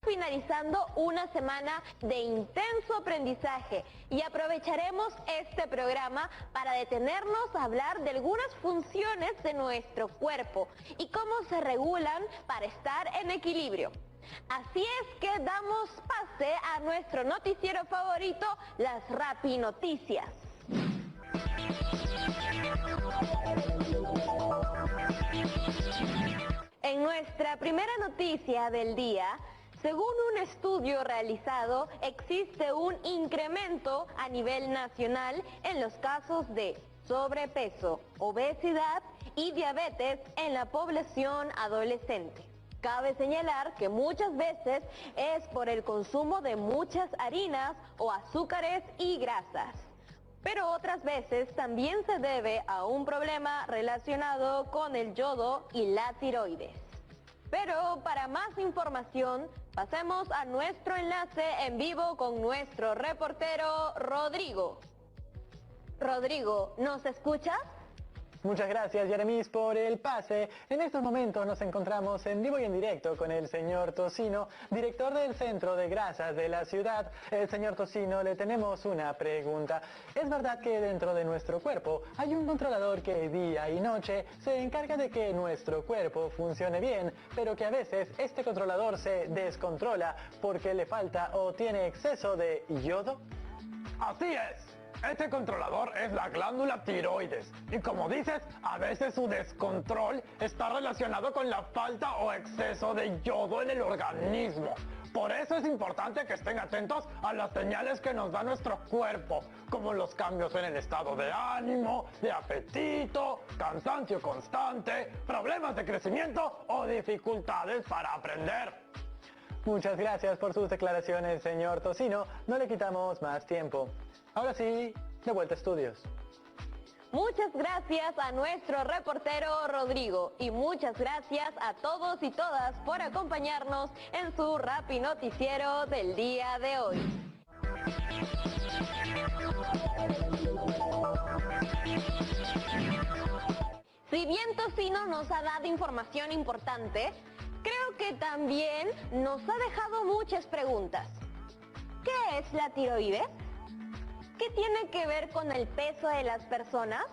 finalizando una semana de intenso aprendizaje y aprovecharemos este programa para detenernos a hablar de algunas funciones de nuestro cuerpo y cómo se regulan para estar en equilibrio. Así es que damos pase a nuestro noticiero favorito, las Rappi Noticias. En nuestra primera noticia del día, según un estudio realizado, existe un incremento a nivel nacional en los casos de sobrepeso, obesidad y diabetes en la población adolescente. Cabe señalar que muchas veces es por el consumo de muchas harinas o azúcares y grasas. Pero otras veces también se debe a un problema relacionado con el yodo y la tiroides. Pero para más información, pasemos a nuestro enlace en vivo con nuestro reportero Rodrigo. Rodrigo, ¿nos escuchas? Muchas gracias, Yeremis, por el pase. En estos momentos nos encontramos en vivo y en directo con el señor Tocino, director del Centro de Grasas de la ciudad. Señor Tocino, le tenemos una pregunta. ¿Es verdad que dentro de nuestro cuerpo hay un controlador que día y noche se encarga de que nuestro cuerpo funcione bien, pero que a veces este controlador se descontrola porque le falta o tiene exceso de yodo? Así es. Este controlador es la glándula tiroides y como dices, a veces su descontrol está relacionado con la falta o exceso de yodo en el organismo. Por eso es importante que estén atentos a las señales que nos da nuestro cuerpo, como los cambios en el estado de ánimo, de apetito, cansancio constante, problemas de crecimiento o dificultades para aprender. Muchas gracias por sus declaraciones, señor Tocino. No le quitamos más tiempo. Ahora sí, de vuelta a estudios. Muchas gracias a nuestro reportero Rodrigo y muchas gracias a todos y todas por acompañarnos en su Rappi Noticiero del día de hoy. Si bien Tocino nos ha dado información importante, creo que también nos ha dejado muchas preguntas. ¿Qué es la tiroides? ¿Qué tiene que ver con el peso de las personas?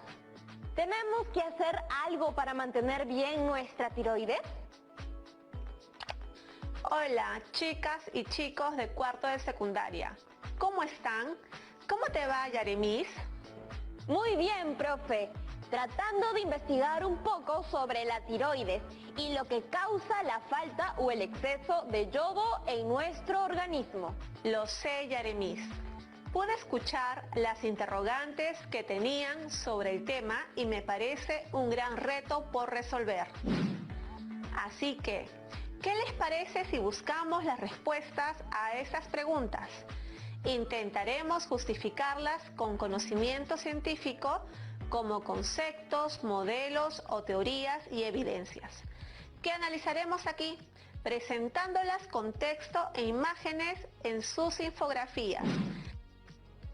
¿Tenemos que hacer algo para mantener bien nuestra tiroides? Hola, chicas y chicos de cuarto de secundaria. ¿Cómo están? ¿Cómo te va, Yeremis? Muy bien, profe. Tratando de investigar un poco sobre la tiroides y lo que causa la falta o el exceso de yodo en nuestro organismo. Lo sé, Yeremis. Pude escuchar las interrogantes que tenían sobre el tema y me parece un gran reto por resolver. Así que, ¿qué les parece si buscamos las respuestas a esas preguntas? Intentaremos justificarlas con conocimiento científico como conceptos, modelos o teorías y evidencias, que analizaremos aquí, presentándolas con texto e imágenes en sus infografías.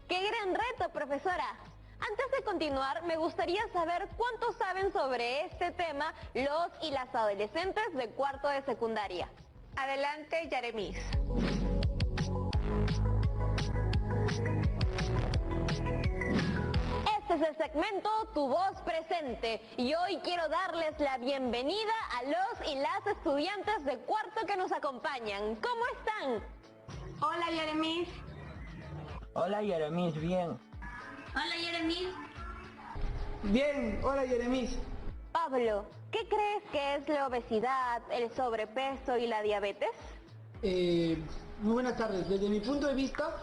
¡Qué gran reto, profesora! Antes de continuar, me gustaría saber cuánto saben sobre este tema los y las adolescentes de cuarto de secundaria. Adelante, Yeremis. Este es el segmento Tu Voz Presente y hoy quiero darles la bienvenida a los y las estudiantes de cuarto que nos acompañan. ¿Cómo están? Hola, Yeremis. Hola, Yeremis, bien. Hola, Yeremis. Bien, hola, Yeremis. Pablo, ¿qué crees que es la obesidad, el sobrepeso y la diabetes? Muy buenas tardes. Desde mi punto de vista,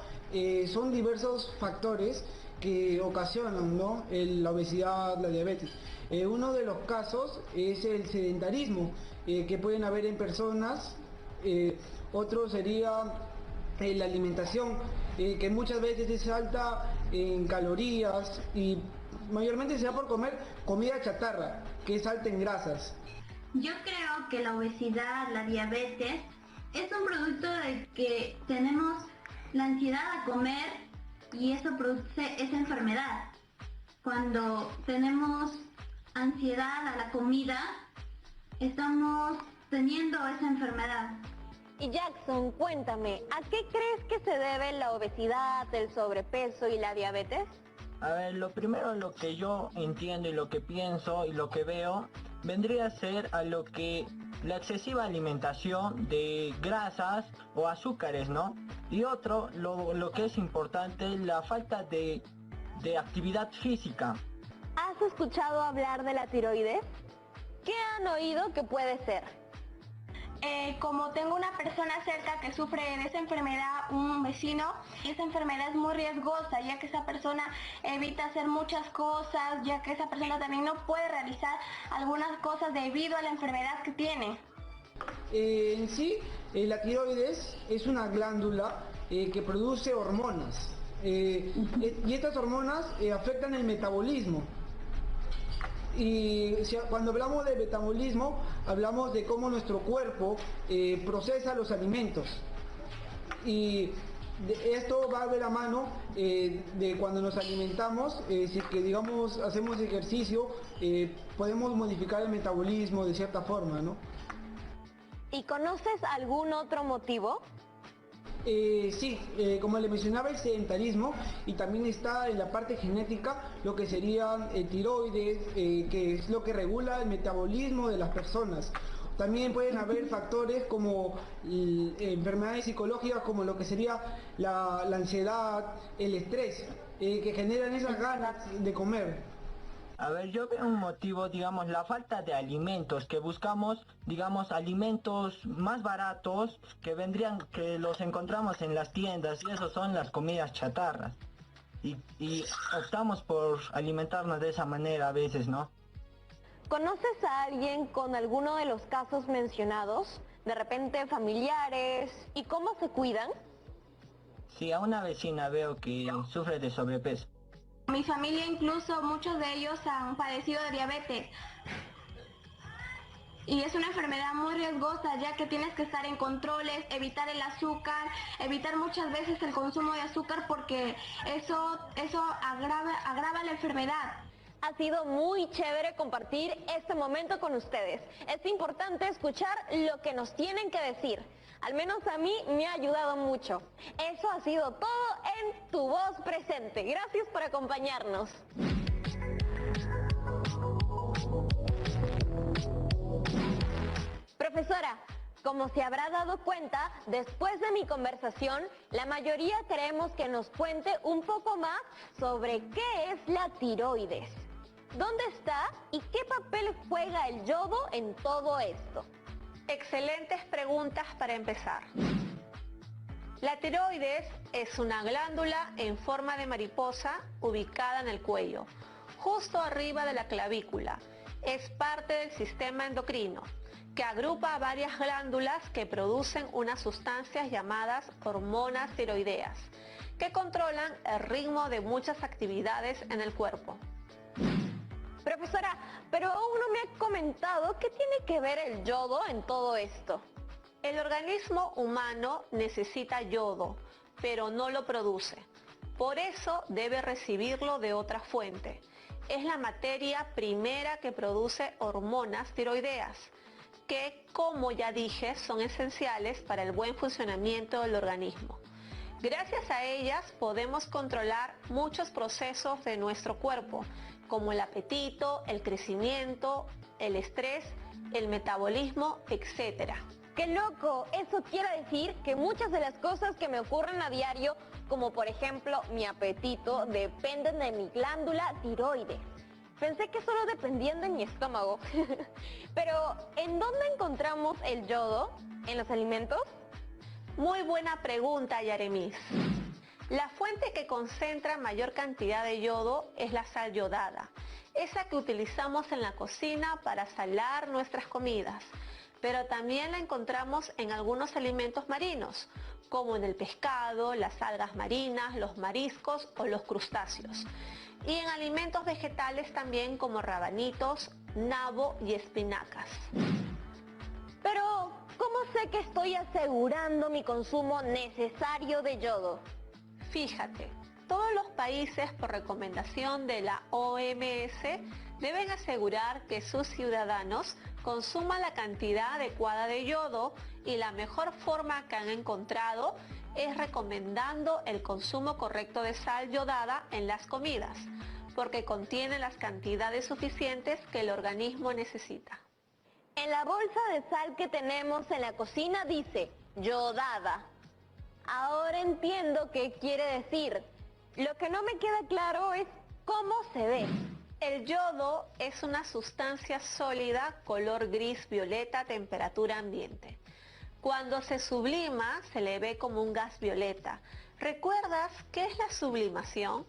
son diversos factores que ocasionan, ¿no?, la obesidad, la diabetes. Uno de los casos es el sedentarismo que pueden haber en personas. Otro sería la alimentación, que muchas veces es alta en calorías y mayormente se da por comer comida chatarra, que es alta en grasas. Yo creo que la obesidad, la diabetes, es un producto de que tenemos la ansiedad a comer y eso produce esa enfermedad. Cuando tenemos ansiedad a la comida, estamos teniendo esa enfermedad. Y Jackson, cuéntame, ¿a qué crees que se debe la obesidad, el sobrepeso y la diabetes? A ver, lo primero, lo que yo entiendo y lo que pienso y lo que veo, vendría a ser a lo que la excesiva alimentación de grasas o azúcares, ¿no? Y otro, lo que es importante, la falta de actividad física. ¿Has escuchado hablar de la tiroides? ¿Qué han oído que puede ser? Como tengo una persona cerca que sufre de esa enfermedad, un vecino, esa enfermedad es muy riesgosa, ya que esa persona evita hacer muchas cosas, ya que esa persona también no puede realizar algunas cosas debido a la enfermedad que tiene. En sí, la tiroides es una glándula que produce hormonas y estas hormonas afectan el metabolismo. Y cuando hablamos de metabolismo, hablamos de cómo nuestro cuerpo procesa los alimentos. Y esto va de la mano de cuando nos alimentamos, si que digamos hacemos ejercicio, podemos modificar el metabolismo de cierta forma, ¿no? ¿Y conoces algún otro motivo? Sí, como le mencionaba, el sedentarismo, y también está en la parte genética lo que sería tiroides, que es lo que regula el metabolismo de las personas. También pueden haber factores como enfermedades psicológicas, como lo que sería la ansiedad, el estrés, que generan esas ganas de comer. A ver, yo veo un motivo, digamos, la falta de alimentos, que buscamos, digamos, alimentos más baratos que los encontramos en las tiendas, y eso son las comidas chatarras. Y optamos por alimentarnos de esa manera a veces, ¿no? ¿Conoces a alguien con alguno de los casos mencionados? De repente familiares, ¿y cómo se cuidan? Sí, a una vecina veo que sufre de sobrepeso. Mi familia, incluso muchos de ellos han padecido de diabetes. Y es una enfermedad muy riesgosa, ya que tienes que estar en controles, evitar el azúcar, evitar muchas veces el consumo de azúcar, porque eso agrava la enfermedad. Ha sido muy chévere compartir este momento con ustedes. Es importante escuchar lo que nos tienen que decir. Al menos a mí me ha ayudado mucho. Eso ha sido todo en Tu Voz Presente. Gracias por acompañarnos. Profesora, como se habrá dado cuenta, después de mi conversación, la mayoría queremos que nos cuente un poco más sobre qué es la tiroides, dónde está y qué papel juega el yodo en todo esto. Excelentes preguntas para empezar. La tiroides es una glándula en forma de mariposa ubicada en el cuello, justo arriba de la clavícula. Es parte del sistema endocrino, que agrupa a varias glándulas que producen unas sustancias llamadas hormonas tiroideas, que controlan el ritmo de muchas actividades en el cuerpo. Profesora, pero aún no me ha comentado qué tiene que ver el yodo en todo esto. El organismo humano necesita yodo, pero no lo produce. Por eso debe recibirlo de otra fuente. Es la materia primera que produce hormonas tiroideas, que, como ya dije, son esenciales para el buen funcionamiento del organismo. Gracias a ellas podemos controlar muchos procesos de nuestro cuerpo, como el apetito, el crecimiento, el estrés, el metabolismo, etc. ¡Qué loco! Eso quiere decir que muchas de las cosas que me ocurren a diario, como por ejemplo mi apetito, dependen de mi glándula tiroides. Pensé que solo dependían de mi estómago. Pero, ¿en dónde encontramos el yodo? ¿En los alimentos? Muy buena pregunta, Yaremis. La fuente que concentra mayor cantidad de yodo es la sal yodada, esa que utilizamos en la cocina para salar nuestras comidas, pero también la encontramos en algunos alimentos marinos, como en el pescado, las algas marinas, los mariscos o los crustáceos, y en alimentos vegetales también como rabanitos, nabo y espinacas. Pero, ¿cómo sé que estoy asegurando mi consumo necesario de yodo? Fíjate, todos los países por recomendación de la OMS deben asegurar que sus ciudadanos Consuma la cantidad adecuada de yodo y la mejor forma que han encontrado es recomendando el consumo correcto de sal yodada en las comidas, porque contiene las cantidades suficientes que el organismo necesita. En la bolsa de sal que tenemos en la cocina dice yodada. Ahora entiendo qué quiere decir. Lo que no me queda claro es cómo se ve. El yodo es una sustancia sólida color gris-violeta a temperatura ambiente. Cuando se sublima se le ve como un gas violeta. ¿Recuerdas qué es la sublimación?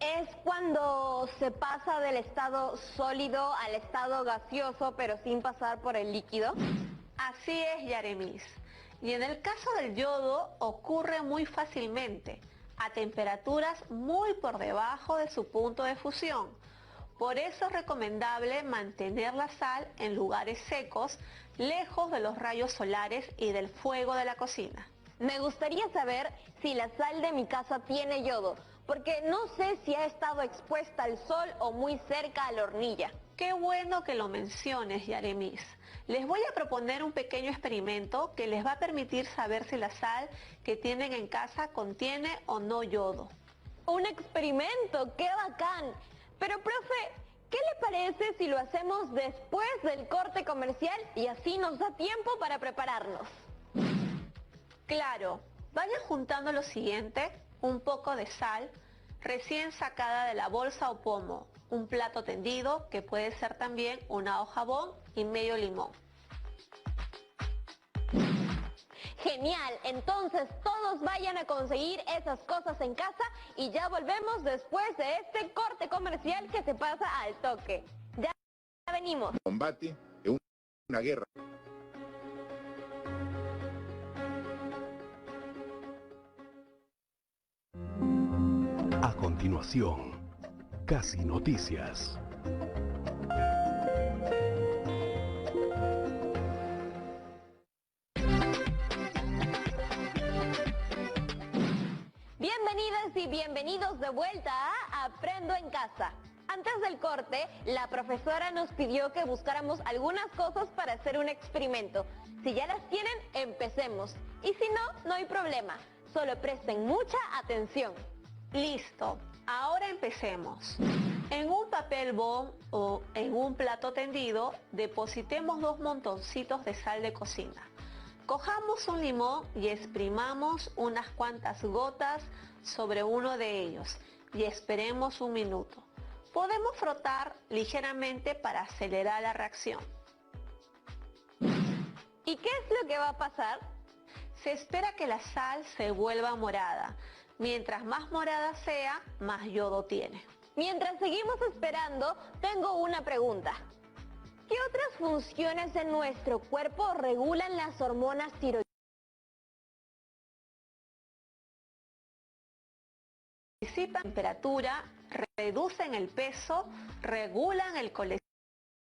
Es cuando se pasa del estado sólido al estado gaseoso, pero sin pasar por el líquido. Así es, Yaremis. Y en el caso del yodo ocurre muy fácilmente, a temperaturas muy por debajo de su punto de fusión. Por eso es recomendable mantener la sal en lugares secos, lejos de los rayos solares y del fuego de la cocina. Me gustaría saber si la sal de mi casa tiene yodo, porque no sé si ha estado expuesta al sol o muy cerca a la hornilla. Qué bueno que lo menciones, Yaremis. Les voy a proponer un pequeño experimento que les va a permitir saber si la sal que tienen en casa contiene o no yodo. ¡Un experimento! ¡Qué bacán! Pero, profe, ¿qué le parece si lo hacemos después del corte comercial y así nos da tiempo para prepararnos? Claro, vayan juntando lo siguiente: un poco de sal recién sacada de la bolsa o pomo, un plato tendido, que puede ser también una hoja jabón, y medio limón. Genial, entonces todos vayan a conseguir esas cosas en casa y ya volvemos después de este corte comercial que se pasa al toque. Ya venimos. Combate es una guerra. A continuación, Casi Noticias. Bienvenidas y bienvenidos de vuelta a Aprendo en Casa. Antes del corte, la profesora nos pidió que buscáramos algunas cosas para hacer un experimento. Si ya las tienen, empecemos. Y si no, no hay problema. Solo presten mucha atención. Listo, ahora empecemos. En un papel bond o en un plato tendido, depositemos 2 montoncitos de sal de cocina. Cojamos un limón y exprimamos unas cuantas gotas sobre uno de ellos y esperemos 1 minuto. Podemos frotar ligeramente para acelerar la reacción. ¿Y qué es lo que va a pasar? Se espera que la sal se vuelva morada. Mientras más morada sea, más yodo tiene. Mientras seguimos esperando, tengo una pregunta. ¿Qué otras funciones en nuestro cuerpo regulan las hormonas tiroideas? Participan en temperatura, reducen el peso, regulan el colesterol.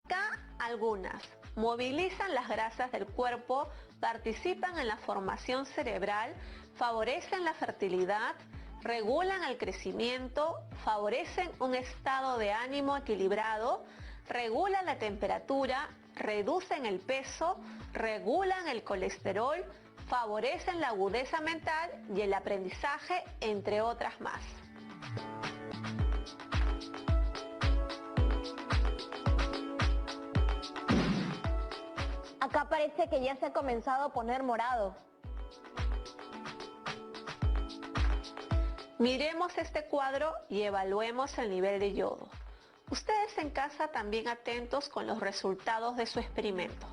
Acá algunas: movilizan las grasas del cuerpo, participan en la formación cerebral, favorecen la fertilidad, regulan el crecimiento, favorecen un estado de ánimo equilibrado, regulan la temperatura, reducen el peso, regulan el colesterol, favorecen la agudeza mental y el aprendizaje, entre otras más. Acá parece que ya se ha comenzado a poner morado. Miremos este cuadro y evaluemos el nivel de yodo. Ustedes en casa también atentos con los resultados de su experimento.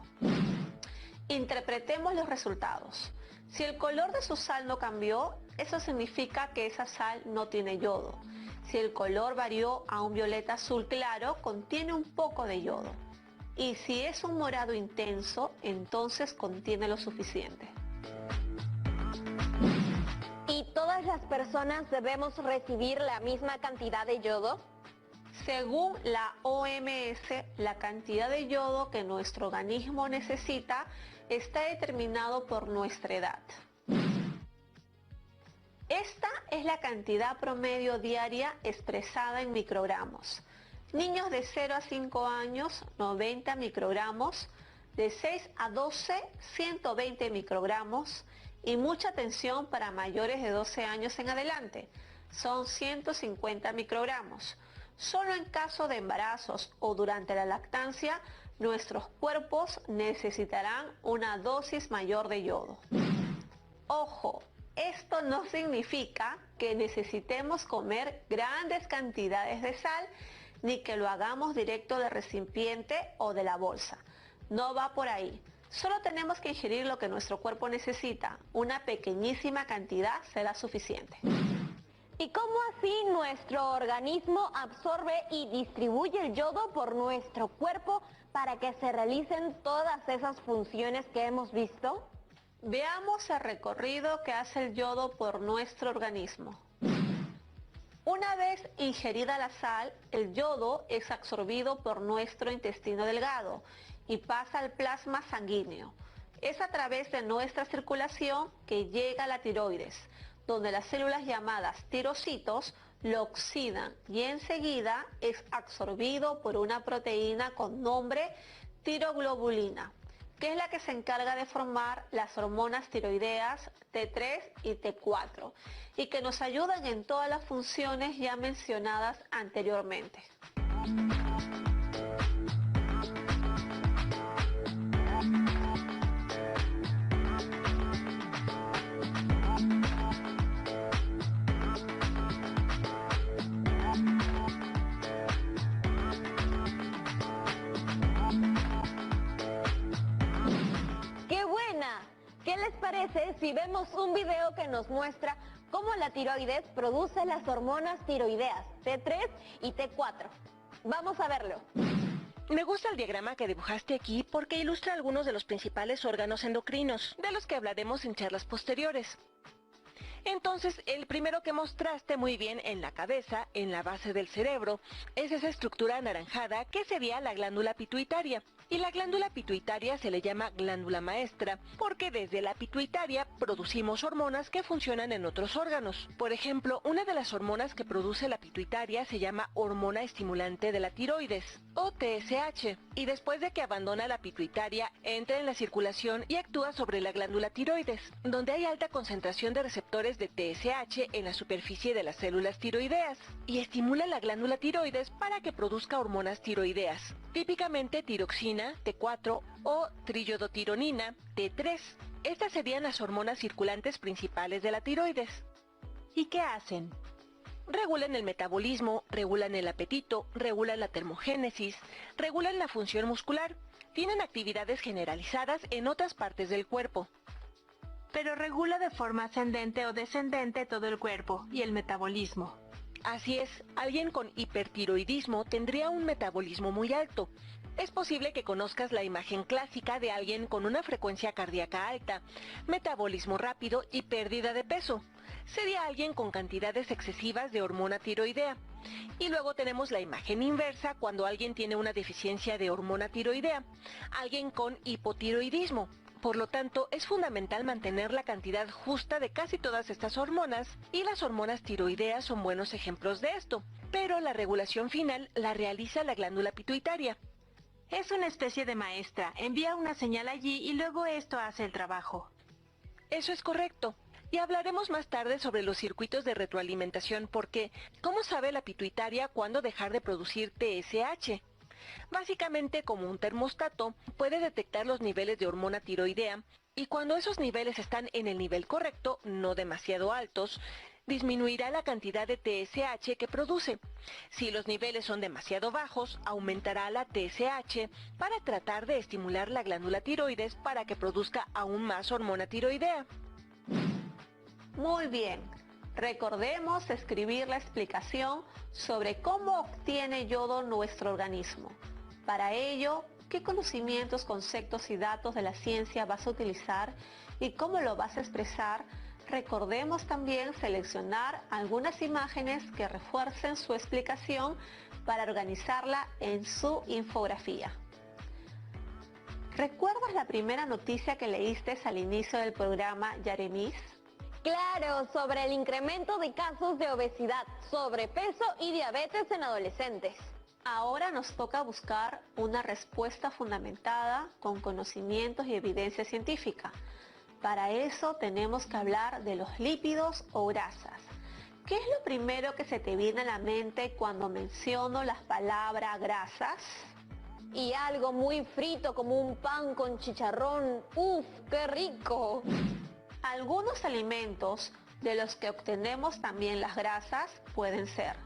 Interpretemos los resultados. Si el color de su sal no cambió, eso significa que esa sal no tiene yodo. Si el color varió a un violeta azul claro, contiene un poco de yodo. Y si es un morado intenso, entonces contiene lo suficiente. ¿Y todas las personas debemos recibir la misma cantidad de yodo? Según la OMS, la cantidad de yodo que nuestro organismo necesita está determinado por nuestra edad. Esta es la cantidad promedio diaria expresada en microgramos. Niños de 0 a 5 años, 90 microgramos. De 6 a 12, 120 microgramos. Y mucha atención para mayores de 12 años en adelante. Son 150 microgramos. Solo en caso de embarazos o durante la lactancia, nuestros cuerpos necesitarán una dosis mayor de yodo. Ojo, esto no significa que necesitemos comer grandes cantidades de sal, ni que lo hagamos directo del recipiente o de la bolsa. No va por ahí. Solo tenemos que ingerir lo que nuestro cuerpo necesita. Una pequeñísima cantidad será suficiente. ¿Y cómo así nuestro organismo absorbe y distribuye el yodo por nuestro cuerpo para que se realicen todas esas funciones que hemos visto? Veamos el recorrido que hace el yodo por nuestro organismo. Una vez ingerida la sal, el yodo es absorbido por nuestro intestino delgado y pasa al plasma sanguíneo. Es a través de nuestra circulación que llega a la tiroides, donde las células llamadas tirocitos lo oxidan y enseguida es absorbido por una proteína con nombre tiroglobulina, que es la que se encarga de formar las hormonas tiroideas T3 y T4 y que nos ayudan en todas las funciones ya mencionadas anteriormente. ¿Qué les parece si vemos un video que nos muestra cómo la tiroides produce las hormonas tiroideas T3 y T4? Vamos a verlo. Me gusta el diagrama que dibujaste aquí porque ilustra algunos de los principales órganos endocrinos, de los que hablaremos en charlas posteriores. Entonces, el primero que mostraste muy bien en la cabeza, en la base del cerebro, es esa estructura anaranjada que sería la glándula pituitaria. Y la glándula pituitaria se le llama glándula maestra porque desde la pituitaria producimos hormonas que funcionan en otros órganos. Por ejemplo, una de las hormonas que produce la pituitaria se llama hormona estimulante de la tiroides, o TSH, y después de que abandona la pituitaria, entra en la circulación y actúa sobre la glándula tiroides, donde hay alta concentración de receptores de TSH en la superficie de las células tiroideas, y estimula la glándula tiroides para que produzca hormonas tiroideas, típicamente tiroxina, T4 o triiodotironina, T3. Estas serían las hormonas circulantes principales de la tiroides. ¿Y qué hacen? Regulan el metabolismo, regulan el apetito, regulan la termogénesis, regulan la función muscular. Tienen actividades generalizadas en otras partes del cuerpo. Pero regula de forma ascendente o descendente todo el cuerpo y el metabolismo. Así es, alguien con hipertiroidismo tendría un metabolismo muy alto. Es posible que conozcas la imagen clásica de alguien con una frecuencia cardíaca alta, metabolismo rápido y pérdida de peso. Sería alguien con cantidades excesivas de hormona tiroidea. Y luego tenemos la imagen inversa cuando alguien tiene una deficiencia de hormona tiroidea, alguien con hipotiroidismo. Por lo tanto, es fundamental mantener la cantidad justa de casi todas estas hormonas, y las hormonas tiroideas son buenos ejemplos de esto. Pero la regulación final la realiza la glándula pituitaria. Es una especie de maestra, envía una señal allí y luego esto hace el trabajo. Eso es correcto. Y hablaremos más tarde sobre los circuitos de retroalimentación porque, ¿cómo sabe la pituitaria cuándo dejar de producir TSH? Básicamente, como un termostato, puede detectar los niveles de hormona tiroidea y cuando esos niveles están en el nivel correcto, no demasiado altos, disminuirá la cantidad de TSH que produce. Si los niveles son demasiado bajos, aumentará la TSH para tratar de estimular la glándula tiroides para que produzca aún más hormona tiroidea. Muy bien, recordemos escribir la explicación sobre cómo obtiene yodo nuestro organismo. Para ello, ¿qué conocimientos, conceptos y datos de la ciencia vas a utilizar y cómo lo vas a expresar? Recordemos también seleccionar algunas imágenes que refuercen su explicación para organizarla en su infografía. ¿Recuerdas la primera noticia que leíste al inicio del programa, Yaremis? Claro, sobre el incremento de casos de obesidad, sobrepeso y diabetes en adolescentes. Ahora nos toca buscar una respuesta fundamentada con conocimientos y evidencia científica. Para eso tenemos que hablar de los lípidos o grasas. ¿Qué es lo primero que se te viene a la mente cuando menciono las palabras grasas? Y algo muy frito como un pan con chicharrón. ¡Uf, qué rico! Algunos alimentos de los que obtenemos también las grasas pueden ser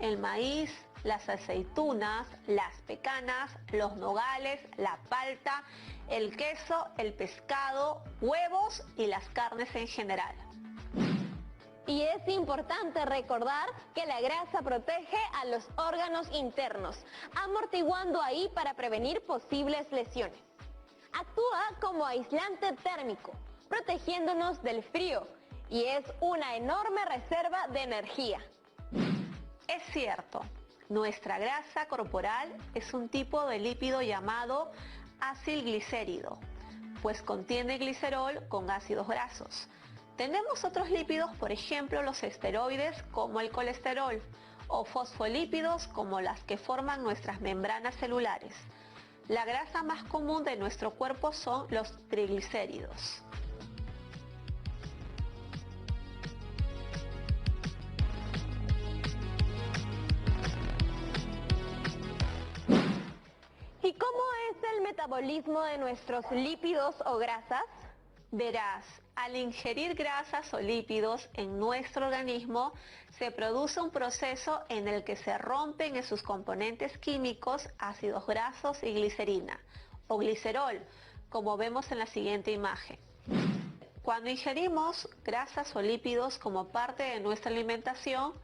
el maíz, las aceitunas, las pecanas, los nogales, la palta, el queso, el pescado, huevos y las carnes en general. Y es importante recordar que la grasa protege a los órganos internos, amortiguando ahí para prevenir posibles lesiones. Actúa como aislante térmico, protegiéndonos del frío, y es una enorme reserva de energía. Es cierto, nuestra grasa corporal es un tipo de lípido llamado acilglicérido, pues contiene glicerol con ácidos grasos. Tenemos otros lípidos, por ejemplo los esteroides como el colesterol, o fosfolípidos como las que forman nuestras membranas celulares. La grasa más común de nuestro cuerpo son los triglicéridos. ¿Y cómo es el metabolismo de nuestros lípidos o grasas? Verás, al ingerir grasas o lípidos en nuestro organismo, se produce un proceso en el que se rompen en sus componentes químicos ácidos grasos y glicerina, o glicerol, como vemos en la siguiente imagen. Cuando ingerimos grasas o lípidos como parte de nuestra alimentación,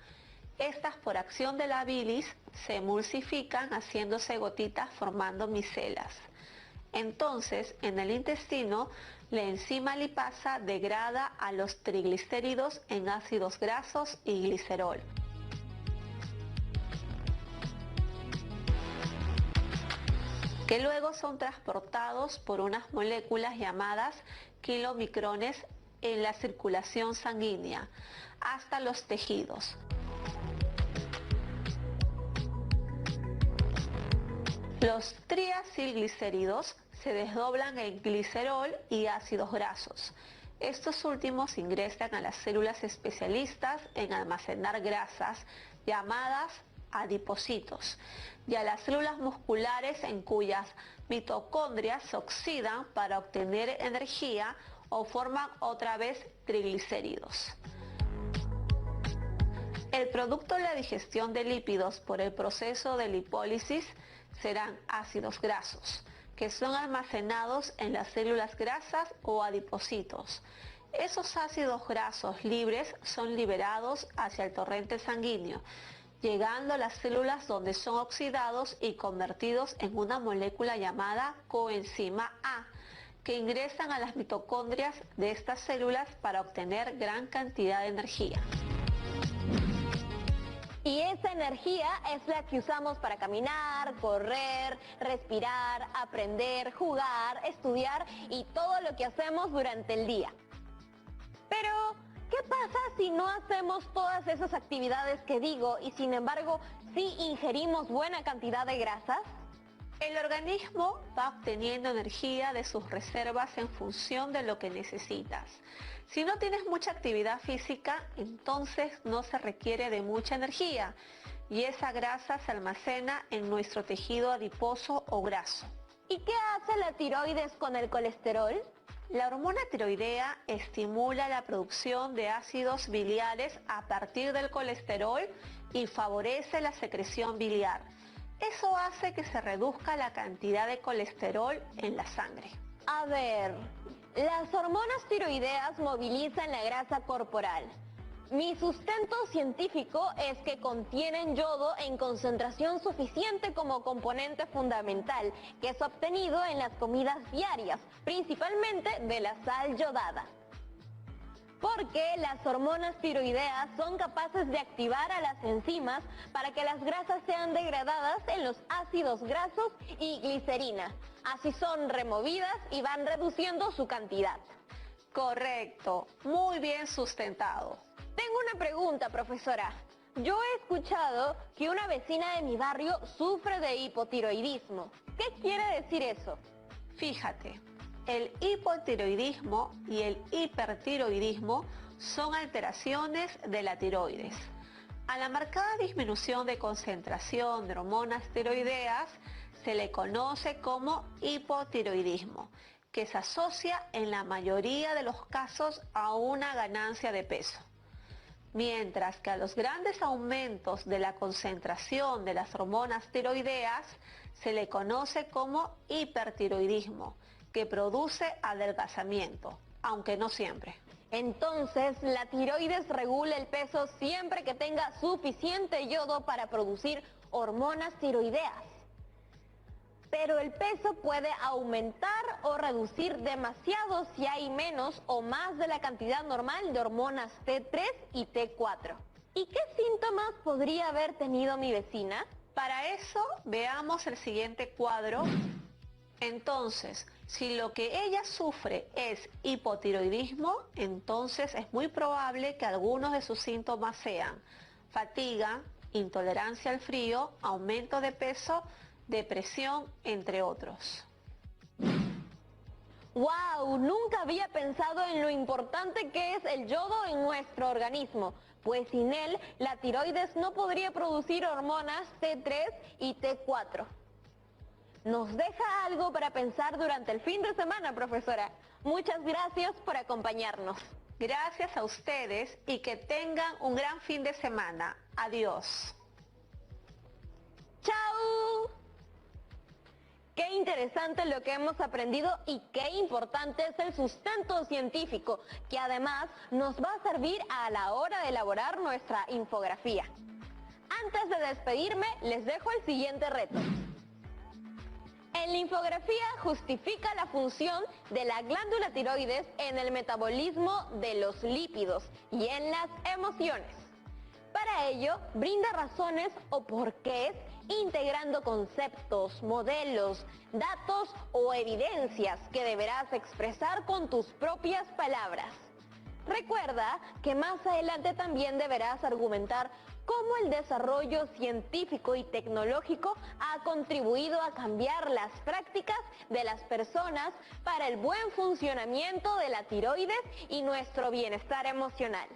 estas por acción de la bilis se emulsifican haciéndose gotitas formando micelas. Entonces, en el intestino, la enzima lipasa degrada a los triglicéridos en ácidos grasos y glicerol. Que luego son transportados por unas moléculas llamadas kilomicrones en la circulación sanguínea hasta los tejidos. Los triacilglicéridos se desdoblan en glicerol y ácidos grasos. Estos últimos ingresan a las células especialistas en almacenar grasas llamadas adipocitos y a las células musculares en cuyas mitocondrias se oxidan para obtener energía o forman otra vez triglicéridos. El producto de la digestión de lípidos por el proceso de lipólisis serán ácidos grasos, que son almacenados en las células grasas o adipocitos. Esos ácidos grasos libres son liberados hacia el torrente sanguíneo, llegando a las células donde son oxidados y convertidos en una molécula llamada coenzima A, que ingresan a las mitocondrias de estas células para obtener gran cantidad de energía. Y esa energía es la que usamos para caminar, correr, respirar, aprender, jugar, estudiar y todo lo que hacemos durante el día. Pero, ¿qué pasa si no hacemos todas esas actividades que digo y sin embargo sí ingerimos buena cantidad de grasas? El organismo va obteniendo energía de sus reservas en función de lo que necesitas. Si no tienes mucha actividad física, entonces no se requiere de mucha energía y esa grasa se almacena en nuestro tejido adiposo o graso. ¿Y qué hace la tiroides con el colesterol? La hormona tiroidea estimula la producción de ácidos biliares a partir del colesterol y favorece la secreción biliar. Eso hace que se reduzca la cantidad de colesterol en la sangre. A ver, las hormonas tiroideas movilizan la grasa corporal. Mi sustento científico es que contienen yodo en concentración suficiente como componente fundamental, que es obtenido en las comidas diarias, principalmente de la sal yodada. Porque las hormonas tiroideas son capaces de activar a las enzimas para que las grasas sean degradadas en los ácidos grasos y glicerina. Así son removidas y van reduciendo su cantidad. Correcto, muy bien sustentado. Tengo una pregunta, profesora. Yo he escuchado que una vecina de mi barrio sufre de hipotiroidismo. ¿Qué quiere decir eso? Fíjate, el hipotiroidismo y el hipertiroidismo son alteraciones de la tiroides. A la marcada disminución de concentración de hormonas tiroideas se le conoce como hipotiroidismo, que se asocia en la mayoría de los casos a una ganancia de peso. Mientras que a los grandes aumentos de la concentración de las hormonas tiroideas se le conoce como hipertiroidismo, que produce adelgazamiento, aunque no siempre. Entonces, la tiroides regula el peso siempre que tenga suficiente yodo para producir hormonas tiroideas. Pero el peso puede aumentar o reducir demasiado si hay menos o más de la cantidad normal de hormonas T3 y T4. ¿Y qué síntomas podría haber tenido mi vecina? Para eso, veamos el siguiente cuadro. Entonces, si lo que ella sufre es hipotiroidismo, entonces es muy probable que algunos de sus síntomas sean fatiga, intolerancia al frío, aumento de peso, depresión, entre otros. ¡Wow! Nunca había pensado en lo importante que es el yodo en nuestro organismo, pues sin él la tiroides no podría producir hormonas T3 y T4. Nos deja algo para pensar durante el fin de semana, profesora. Muchas gracias por acompañarnos. Gracias a ustedes y que tengan un gran fin de semana. Adiós. ¡Chao! Qué interesante lo que hemos aprendido y qué importante es el sustento científico, que además nos va a servir a la hora de elaborar nuestra infografía. Antes de despedirme, les dejo el siguiente reto. En la infografía justifica la función de la glándula tiroides en el metabolismo de los lípidos y en las emociones. Para ello, brinda razones o porqués, integrando conceptos, modelos, datos o evidencias que deberás expresar con tus propias palabras. Recuerda que más adelante también deberás argumentar cómo el desarrollo científico y tecnológico ha contribuido a cambiar las prácticas de las personas para el buen funcionamiento de la tiroides y nuestro bienestar emocional.